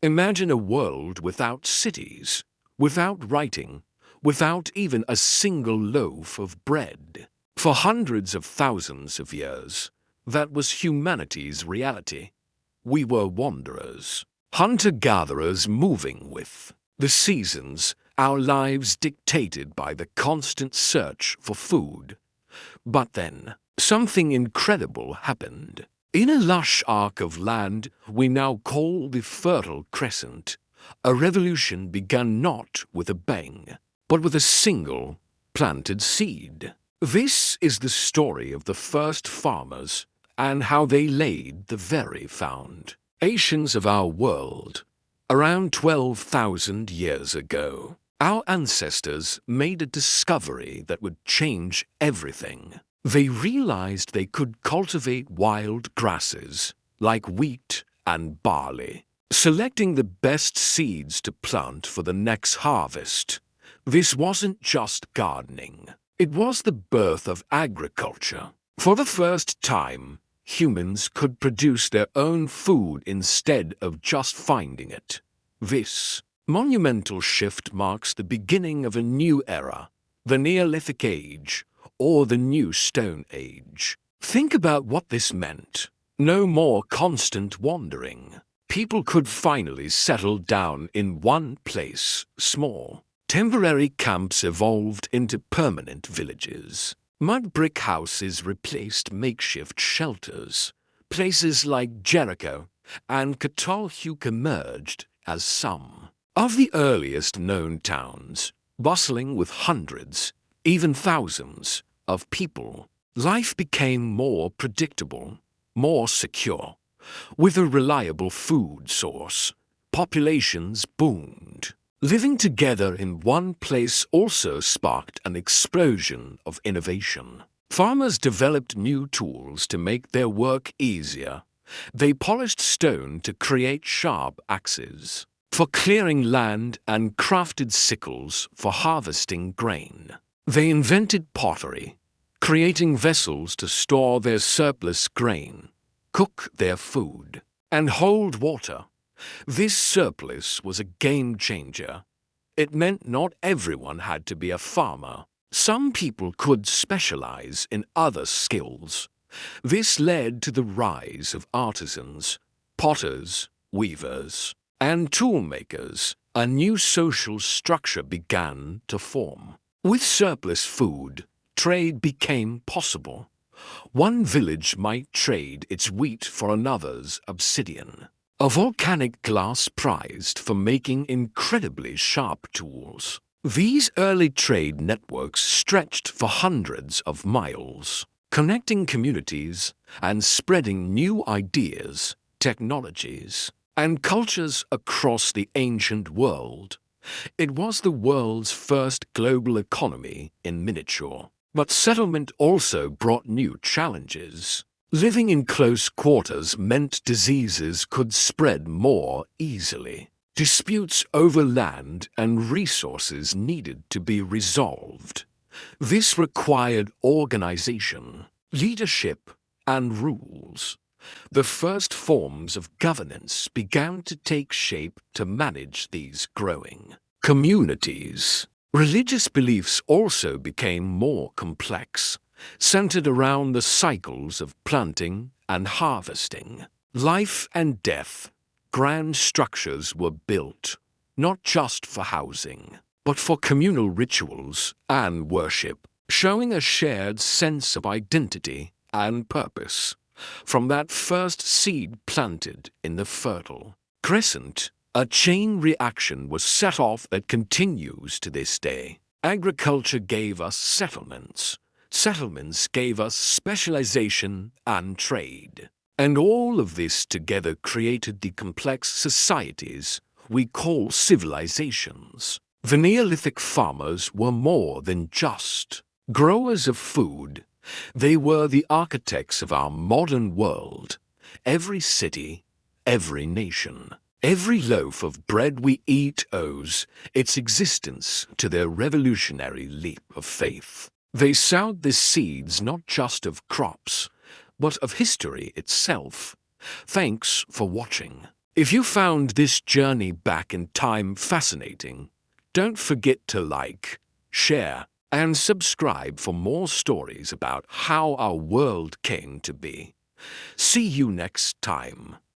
Imagine a world without cities, without writing, without even a single loaf of bread. For hundreds of thousands of years, that was humanity's reality. We were wanderers, hunter-gatherers moving with the seasons, our lives dictated by the constant search for food. But then, something incredible happened. In a lush arc of land we now call the Fertile Crescent, a revolution began not with a bang, but with a single planted seed. This is the story of the first farmers and how they laid the very foundations of our world. Around 12,000 years ago, our ancestors made a discovery that would change everything. They realized they could cultivate wild grasses like wheat and barley, selecting the best seeds to plant for the next harvest. This wasn't just gardening. It was the birth of agriculture. For the first time, humans could produce their own food instead of just finding it. This monumental shift marks the beginning of a new era, the Neolithic Age, or the New Stone Age. Think about what this meant. No more constant wandering. People could finally settle down in one place. Small, temporary camps evolved into permanent villages. Mud brick houses replaced makeshift shelters. Places like Jericho and Catalhuk emerged as some of the earliest known towns, bustling with hundreds, even thousands, of people. Life became more predictable, more secure. With a reliable food source, populations boomed. Living together in one place also sparked an explosion of innovation. Farmers developed new tools to make their work easier. They polished stone to create sharp axes for clearing land and crafted sickles for harvesting grain. They invented pottery, creating vessels to store their surplus grain, cook their food, and hold water. This surplus was a game changer. It meant not everyone had to be a farmer. Some people could specialize in other skills. This led to the rise of artisans, potters, weavers, and toolmakers. A new social structure began to form. With surplus food, trade became possible. One village might trade its wheat for another's obsidian, a volcanic glass prized for making incredibly sharp tools. These early trade networks stretched for hundreds of miles, connecting communities and spreading new ideas, technologies, and cultures across the ancient world. It was the world's first global economy in miniature. But settlement also brought new challenges. Living in close quarters meant diseases could spread more easily. Disputes over land and resources needed to be resolved. This required organization, leadership, and rules. The first forms of governance began to take shape to manage these growing communities. Religious beliefs also became more complex, centered around the cycles of planting and harvesting. Life and death, grand structures were built, not just for housing, but for communal rituals and worship, showing a shared sense of identity and purpose. From that first seed planted in the Fertile Crescent, a chain reaction was set off that continues to this day. Agriculture gave us settlements. Settlements gave us specialization and trade. And all of this together created the complex societies we call civilizations. The Neolithic farmers were more than just growers of food. They were the architects of our modern world. Every city, every nation, every loaf of bread we eat owes its existence to their revolutionary leap of faith. They sowed the seeds not just of crops, but of history itself. Thanks for watching. If you found this journey back in time fascinating, don't forget to like, share, and subscribe for more stories about how our world came to be. See you next time.